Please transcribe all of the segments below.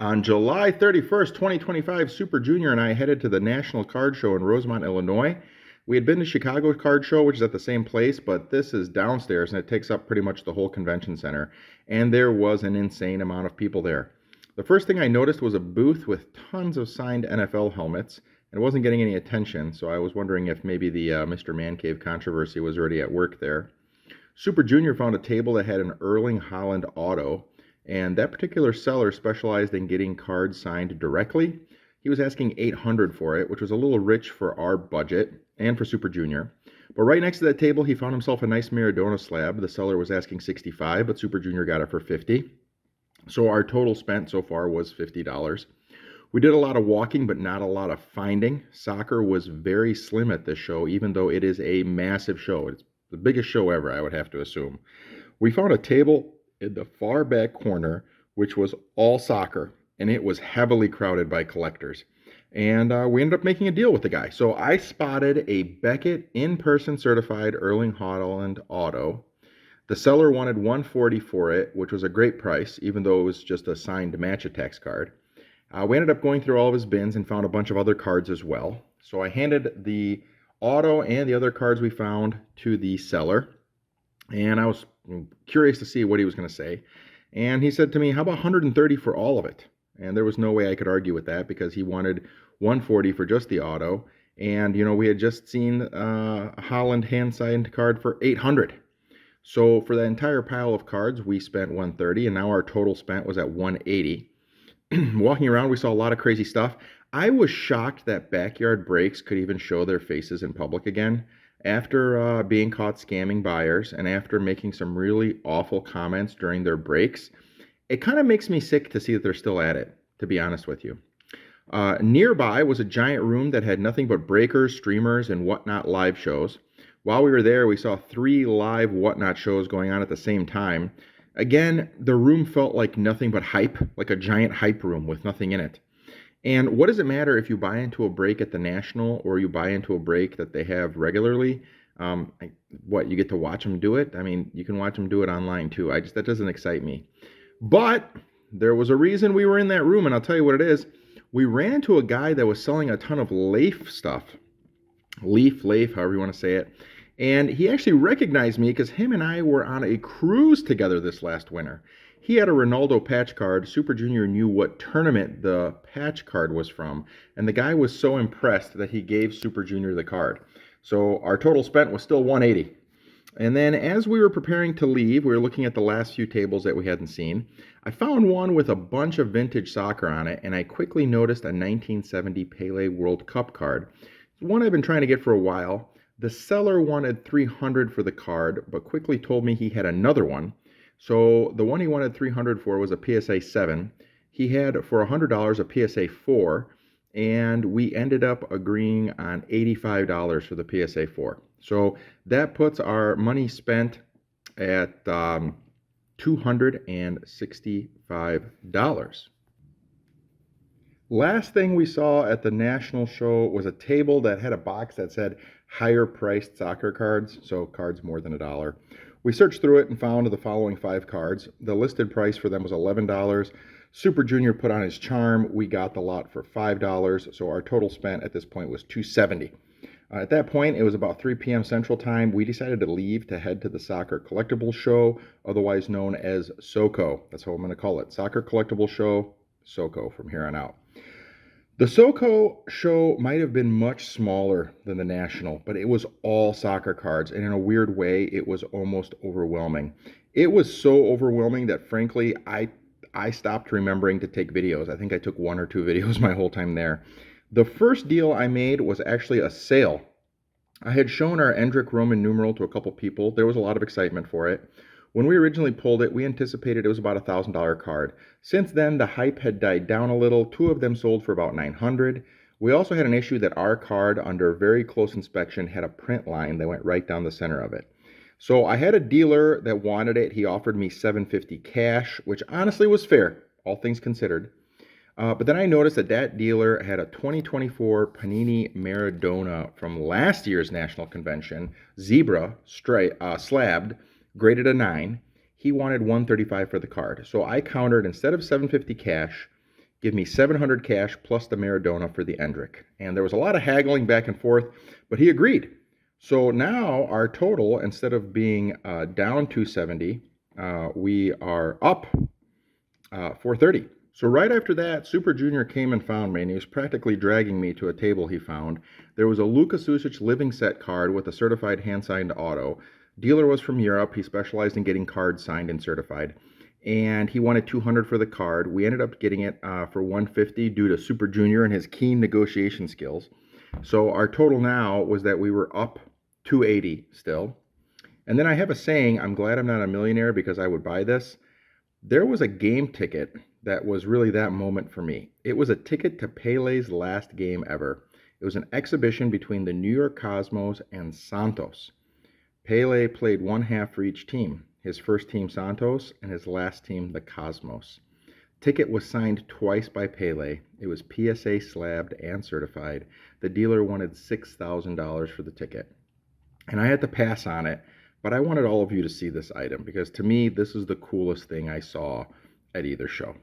On July 31st, 2025, Super Junior and I headed to the National Card Show in Rosemont, Illinois. We had been to Chicago Card Show, which is at the same place, but this is downstairs and it takes up pretty much the whole convention center. And there was an insane amount of people there. The first thing I noticed was a booth with tons of signed NFL helmets. It wasn't getting any attention, so I was wondering if maybe the Mr. Man Cave controversy was already at work there. Super Junior found a table that had an Erling Haaland auto. And that particular seller specialized in getting cards signed directly. He was asking $800 for it, which was a little rich for our budget and for Super Junior. But right next to that table, he found himself a nice Maradona slab. The seller was asking $65, but Super Junior got it for $50. So our total spent so far was $50. We did a lot of walking, but not a lot of finding. Soccer was very slim at this show, even though it is a massive show. It's the biggest show ever, I would have to assume. We found a table in the far back corner, which was all soccer, and it was heavily crowded by collectors. And we ended up making a deal with the guy. So I spotted a Beckett in-person certified Erling Haaland auto. The seller wanted $140 for it, which was a great price, even though it was just a signed Match Attacks card. We ended up going through all of his bins and found a bunch of other cards as well. So I handed the auto and the other cards we found to the seller, and I was curious to see what he was going to say. And he said to me, how about $130 for all of it? And there was no way I could argue with that because he wanted $140 for just the auto. And, you know, we had just seen a Haaland hand-signed card for $800. So for that entire pile of cards, we spent $130, and now our total spent was at $180. Walking around, we saw a lot of crazy stuff. I was shocked that backyard breaks could even show their faces in public again. After being caught scamming buyers and after making some really awful comments during their breaks, it kind of makes me sick to see that they're still at it, to be honest with you. Nearby was a giant room that had nothing but breakers, streamers, and whatnot live shows. While we were there, we saw 3 live whatnot shows going on at the same time. Again, the room felt like nothing but hype, like a giant hype room with nothing in it. And what does it matter if you buy into a break at the National or you buy into a break that they have regularly? You get to watch them do it? I mean, you can watch them do it online too. That doesn't excite me. But there was a reason we were in that room, and I'll tell you what it is. We ran into a guy that was selling a ton of Leaf stuff. Leaf, however you want to say it. And he actually recognized me because him and I were on a cruise together this last winter. He had a Ronaldo patch card. Super Junior knew what tournament the patch card was from, and the guy was so impressed that he gave Super Junior the card. So our total spent was still $180. And then as we were preparing to leave, we were looking at the last few tables that we hadn't seen. I found one with a bunch of vintage soccer on it, and I quickly noticed a 1970 Pele World Cup card. It's one I've been trying to get for a while. The seller wanted $300 for the card, but quickly told me he had another one. So the one he wanted $300 for was a PSA 7. He had for $100 a PSA 4, and we ended up agreeing on $85 for the PSA 4. So that puts our money spent at $265. Last thing we saw at the National Show was a table that had a box that said higher priced soccer cards, so cards more than $1. We searched through it and found the following 5 cards. The listed price for them was $11. Super Junior put on his charm. We got the lot for $5, so our total spent at this point was $270. At that point, it was about 3 p.m. Central Time. We decided to leave to head to the Soccer Collectible Show, otherwise known as SoCo. That's how I'm going to call it. Soccer Collectible Show, SoCo from here on out. The SoCo show might have been much smaller than the National, but it was all soccer cards, and in a weird way, it was almost overwhelming. It was so overwhelming that, frankly, I stopped remembering to take videos. I think I took 1 or 2 videos my whole time there. The first deal I made was actually a sale. I had shown our Endrick Roman numeral to a couple people. There was a lot of excitement for it. When we originally pulled it, we anticipated it was about a $1,000 card. Since then, the hype had died down a little. 2 of them sold for about $900. We also had an issue that our card, under very close inspection, had a print line that went right down the center of it. So I had a dealer that wanted it. He offered me $750 cash, which honestly was fair, all things considered. But then I noticed that dealer had a 2024 Panini Maradona from last year's National Convention, Zebra, slabbed, graded a 9. He wanted $135 for the card. So I countered, instead of $750 cash, give me 700 cash plus the Maradona for the Endrick. And there was a lot of haggling back and forth, but he agreed. So now our total, instead of being down 270, we are up 430. So right after that, Super Junior came and found me, and he was practically dragging me to a table he found. There was a Luka Modric living set card with a certified hand-signed auto. Dealer was from Europe. He specialized in getting cards signed and certified. And he wanted $200 for the card. We ended up getting it for $150 due to Super Junior and his keen negotiation skills. So our total now was that we were up $280 still. And then I have a saying, I'm glad I'm not a millionaire because I would buy this. There was a game ticket that was really that moment for me. It was a ticket to Pele's last game ever. It was an exhibition between the New York Cosmos and Santos. Pele played one half for each team. His first team Santos and his last team the Cosmos. Ticket was signed twice by Pele. It was PSA slabbed and certified. The dealer wanted $6,000 for the ticket. And I had to pass on it, but I wanted all of you to see this item because to me this is the coolest thing I saw at either show.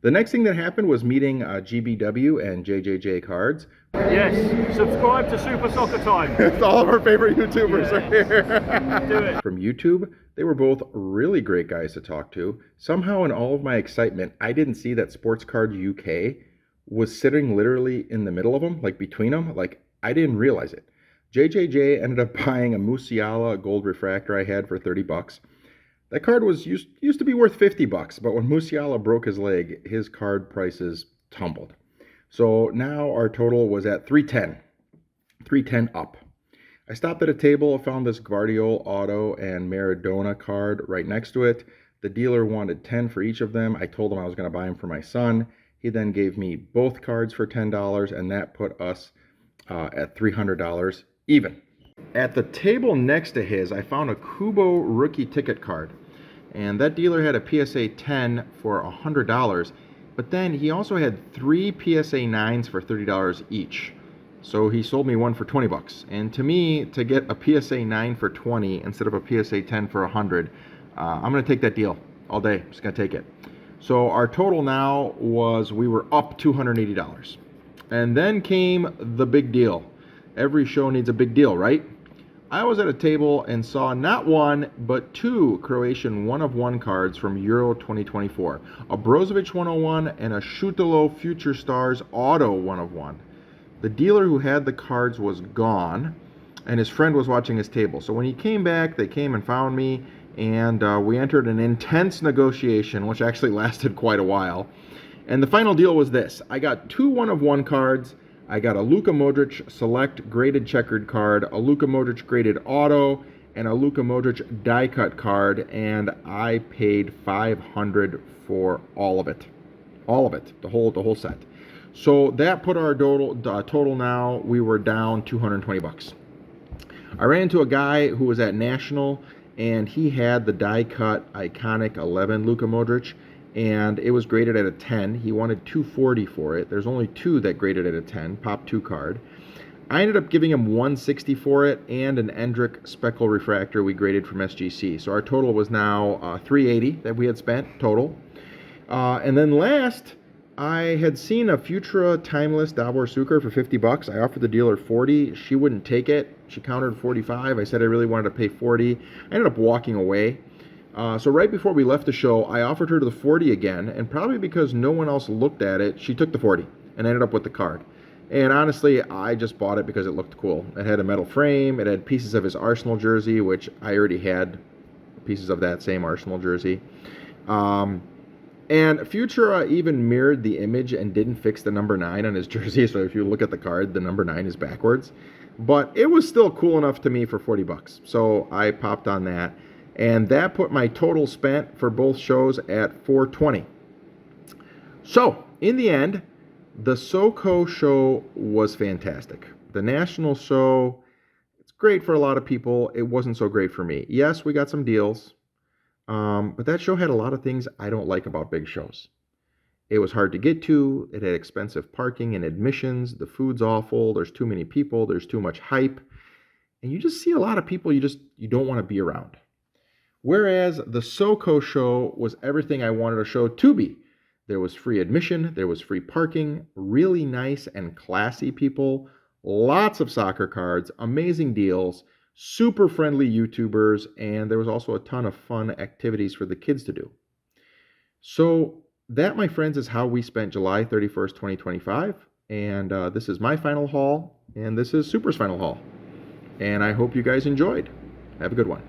The next thing that happened was meeting GBW and JJJ Cards. Yes, subscribe to Super Soccer Time. It's all of our favorite YouTubers right here. Do it. From YouTube, they were both really great guys to talk to. Somehow in all of my excitement, I didn't see that Sports Card UK was sitting literally in the middle of them, like between them. Like, I didn't realize it. JJJ ended up buying a Musiala gold refractor I had for 30 bucks. That card was used to be worth 50 bucks, but when Musiala broke his leg, his card prices tumbled. So now our total was at 310. 310 up. I stopped at a table, found this Guardiola auto and Maradona card right next to it. The dealer wanted 10 for each of them. I told him I was going to buy them for my son. He then gave me both cards for $10, and that put us at $300 even. At the table next to his, I found a Kubo rookie ticket card. And that dealer had a PSA 10 for $100. But then he also had 3 PSA 9s for $30 each. So he sold me one for 20 bucks. And to me, to get a PSA 9 for 20 instead of a PSA 10 for 100, I'm going to take that deal all day. I'm just going to take it. So our total now was we were up $280. And then came the big deal. Every show needs a big deal, right? I was at a table and saw not one, but 2 Croatian 1-of-1 cards from Euro 2024. A Brozovic 101 and a Šutalo Future Stars Auto 1-of-1. The dealer who had the cards was gone, and his friend was watching his table. So when he came back, they came and found me, and we entered an intense negotiation, which actually lasted quite a while. And the final deal was this. I got 2 1-of-1 cards. I got a Luka Modric Select graded checkered card, a Luka Modric graded auto, and a Luka Modric die cut card, and I paid $500 for all of it. All of it, the whole set. So that put our total now, we were down 220 bucks. I ran into a guy who was at National, and he had the die cut iconic 11 Luka Modric, and it was graded at a 10. He wanted $240 for it. There's only 2 that graded at a 10, pop 2 card. I ended up giving him $160 for it and an Endrick Speckle refractor we graded from SGC. So our total was now $380 that we had spent total. And then last, I had seen a Futura Timeless Davor Suker for 50 bucks. I offered the dealer 40. She wouldn't take it. She countered 45. I said I really wanted to pay 40. I ended up walking away. So right before we left the show, I offered her the 40 again, and probably because no one else looked at it, she took the 40 and ended up with the card. And honestly, I just bought it because it looked cool. It had a metal frame, it had pieces of his Arsenal jersey, which I already had pieces of that same Arsenal jersey. And Futura even mirrored the image and didn't fix the number 9 on his jersey, so if you look at the card, the number 9 is backwards. But it was still cool enough to me for 40 bucks, so I popped on that. And that put my total spent for both shows at $420. So, in the end, the SoCo show was fantastic. The national show, it's great for a lot of people. It wasn't so great for me. Yes, we got some deals. But that show had a lot of things I don't like about big shows. It was hard to get to. It had expensive parking and admissions. The food's awful. There's too many people. There's too much hype. And you just see a lot of people you don't want to be around. Whereas the SoCo show was everything I wanted a show to be. There was free admission. There was free parking. Really nice and classy people. Lots of soccer cards. Amazing deals. Super friendly YouTubers. And there was also a ton of fun activities for the kids to do. So that, my friends, is how we spent July 31st, 2025. And this is my final haul. And this is Super's final haul. And I hope you guys enjoyed. Have a good one.